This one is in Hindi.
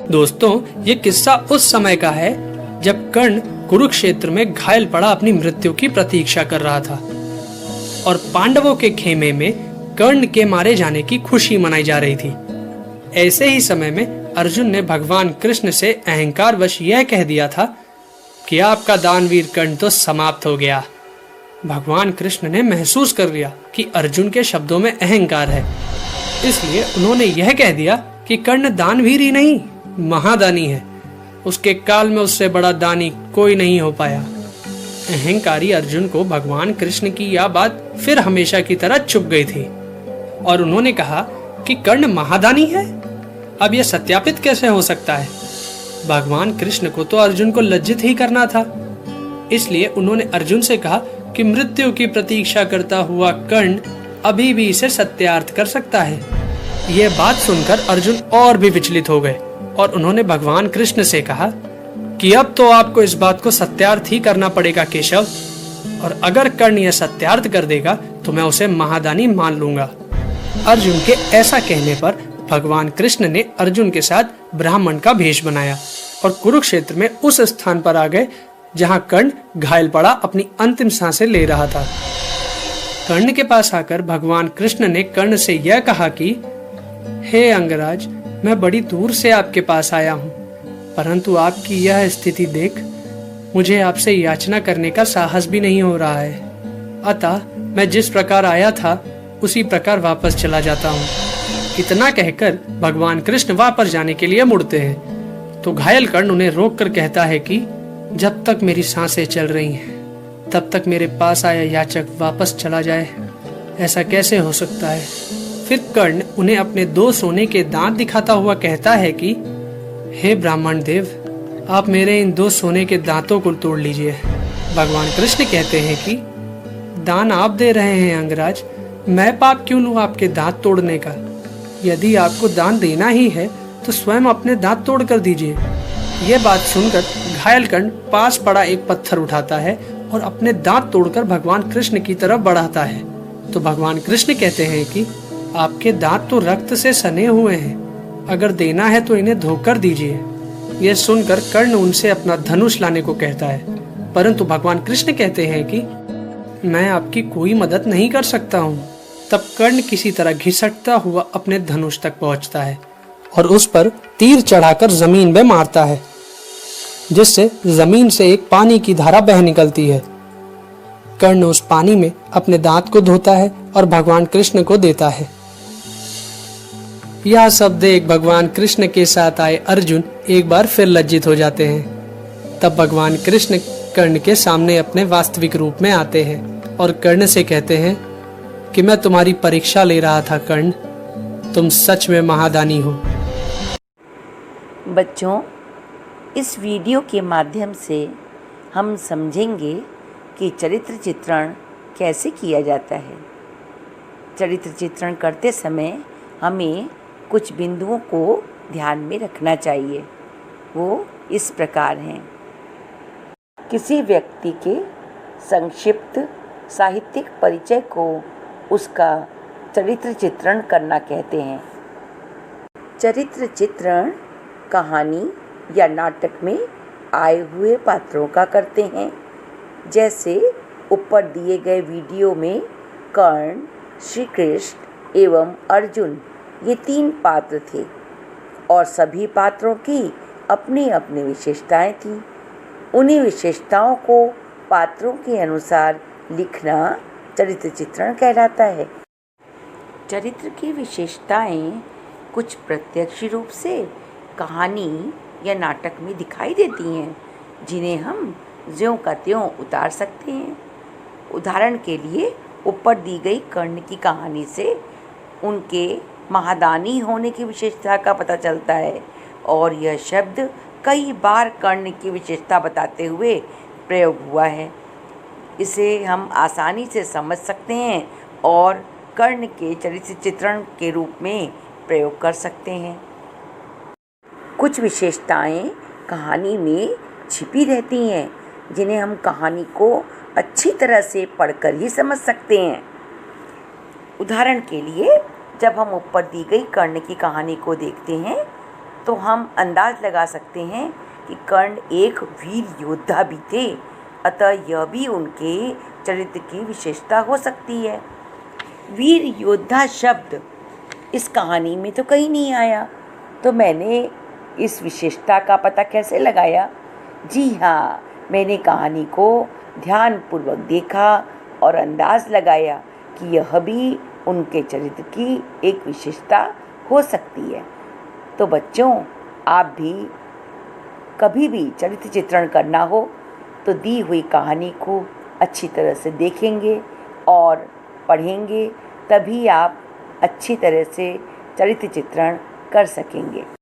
दोस्तों, ये किस्सा उस समय का है जब कर्ण कुरुक्षेत्र में घायल पड़ा अपनी मृत्यु की प्रतीक्षा कर रहा था और पांडवों के खेमे में कर्ण के मारे जाने की खुशी मनाई जा रही थी। ऐसे ही समय में अर्जुन ने भगवान कृष्ण से अहंकारवश यह कह दिया था कि आपका दानवीर कर्ण तो समाप्त हो गया। भगवान कृष्ण ने महसूस कर लिया कि अर्जुन के शब्दों में अहंकार है, इसलिए उन्होंने यह कह दिया कि कर्ण दानवीर ही नहीं, महादानी है। उसके काल में उससे बड़ा दानी कोई नहीं हो पाया। अहंकारी अर्जुन को भगवान कृष्ण की यह बात फिर हमेशा की तरह चुभ गई थी और उन्होंने कहा कि कर्ण महादानी है। अब यह सत्यापित कैसे हो सकता है? भगवान कृष्ण को तो अर्जुन को लज्जित ही करना था। इसलिए उन्होंने अर्जुन से कहा कि मृत्यु की प्रतीक्षा करता हुआ कर्ण अभी भी इसे सत्यार्थ कर सकता है। यह बात सुनकर अर्जुन और भी विचलित हो गए और उन्होंने भगवान कृष्ण से कहा कि अब तो आपको इस बात को सत्यार्थ ही करना पड़ेगा केशव, और अगर कर्ण यह सत्यार्थ कर देगा तो मैं उसे महादानी मान लूंगा। अर्जुन के ऐसा कहने पर भगवान कृष्ण ने अर्जुन के साथ ब्राह्मण का भेष बनाया और कुरुक्षेत्र में उस स्थान पर आ गए जहां कर्ण घायल पड़ा अपनी अंतिम सांसें ले रहा था। कर्ण के पास आकर भगवान कृष्ण ने कर्ण से यह कहा कि हे अंगराज, मैं बड़ी दूर से आपके पास आया हूँ, परंतु आपकी यह स्थिति देख मुझे आपसे याचना करने का साहस भी नहीं हो रहा है। अतः मैं जिस प्रकार आया था उसी प्रकार वापस चला जाता हूँ। इतना कहकर भगवान कृष्ण वापस जाने के लिए मुड़ते हैं तो घायल कर्ण उन्हें रोककर कहता है कि जब तक मेरी सांसें चल रही हैं तब तक मेरे पास आया याचक वापस चला जाए, ऐसा कैसे हो सकता है? फिर कर्ण उन्हें अपने 2 सोने के दांत दिखाता हुआ कहता है कि हे ब्राह्मण देव, आप मेरे इन 2 सोने के दांतों को तोड़ लीजिए। भगवान कृष्ण कहते हैं कि दान आप दे रहे हैं अंगराज, मैं पाप क्यों लूं आपके दांत तोड़ने का? यदि आपको दान देना ही है तो स्वयं अपने दांत तोड़ कर दीजिए। यह बात सुनकर घायल कर्ण पास पड़ा एक पत्थर उठाता है और अपने दांत तोड़कर भगवान कृष्ण की तरफ बढ़ाता है। तो भगवान कृष्ण कहते हैं कि आपके दांत तो रक्त से सने हुए हैं, अगर देना है तो इन्हें धोकर दीजिए। यह सुनकर कर्ण उनसे अपना धनुष लाने को कहता है, परंतु भगवान कृष्ण कहते हैं कि मैं आपकी कोई मदद नहीं कर सकता हूँ। तब कर्ण किसी तरह घिसटता हुआ अपने धनुष तक पहुँचता है और उस पर तीर चढ़ाकर जमीन में मारता है, जिससे जमीन से एक पानी की धारा बह निकलती है। कर्ण उस पानी में अपने दांत को धोता है और भगवान कृष्ण को देता है। यह सब देख भगवान कृष्ण के साथ आए अर्जुन एक बार फिर लज्जित हो जाते हैं। तब भगवान कृष्ण कर्ण के सामने अपने वास्तविक रूप में आते हैं और कर्ण से कहते हैं कि मैं तुम्हारी परीक्षा ले रहा था कर्ण, तुम सच में महादानी हो। बच्चों, इस वीडियो के माध्यम से हम समझेंगे कि चरित्र चित्रण कैसे किया जाता है। चरित्र चित्रण करते समय हमें कुछ बिंदुओं को ध्यान में रखना चाहिए। वो इस प्रकार हैं। किसी व्यक्ति के संक्षिप्त साहित्यिक परिचय को उसका चरित्र चित्रण करना कहते हैं। चरित्र चित्रण कहानी या नाटक में आए हुए पात्रों का करते हैं। जैसे ऊपर दिए गए वीडियो में कर्ण, श्री कृष्ण एवं अर्जुन ये 3 पात्र थे और सभी पात्रों की अपनी अपनी विशेषताएं थीं। उन्हीं विशेषताओं को पात्रों के अनुसार लिखना चरित्र चित्रण कहलाता है। चरित्र की विशेषताएं कुछ प्रत्यक्ष रूप से कहानी या नाटक में दिखाई देती हैं, जिन्हें हम ज्यों का त्यों उतार सकते हैं। उदाहरण के लिए ऊपर दी गई कर्ण की कहानी से उनके महादानी होने की विशेषता का पता चलता है और यह शब्द कई बार कर्ण की विशेषता बताते हुए प्रयोग हुआ है। इसे हम आसानी से समझ सकते हैं और कर्ण के चरित्र चित्रण के रूप में प्रयोग कर सकते हैं। कुछ विशेषताएं कहानी में छिपी रहती हैं, जिन्हें हम कहानी को अच्छी तरह से पढ़कर ही समझ सकते हैं। उदाहरण के लिए जब हम ऊपर दी गई कर्ण की कहानी को देखते हैं तो हम अंदाज लगा सकते हैं कि कर्ण एक वीर योद्धा भी थे, अतः यह भी उनके चरित्र की विशेषता हो सकती है। वीर योद्धा शब्द इस कहानी में तो कहीं नहीं आया, तो मैंने इस विशेषता का पता कैसे लगाया? जी हाँ, मैंने कहानी को ध्यानपूर्वक देखा और अंदाज लगाया कि यह भी उनके चरित्र की एक विशेषता हो सकती है। तो बच्चों, आप भी कभी भी चरित्र चित्रण करना हो तो दी हुई कहानी को अच्छी तरह से देखेंगे और पढ़ेंगे, तभी आप अच्छी तरह से चरित्र चित्रण कर सकेंगे।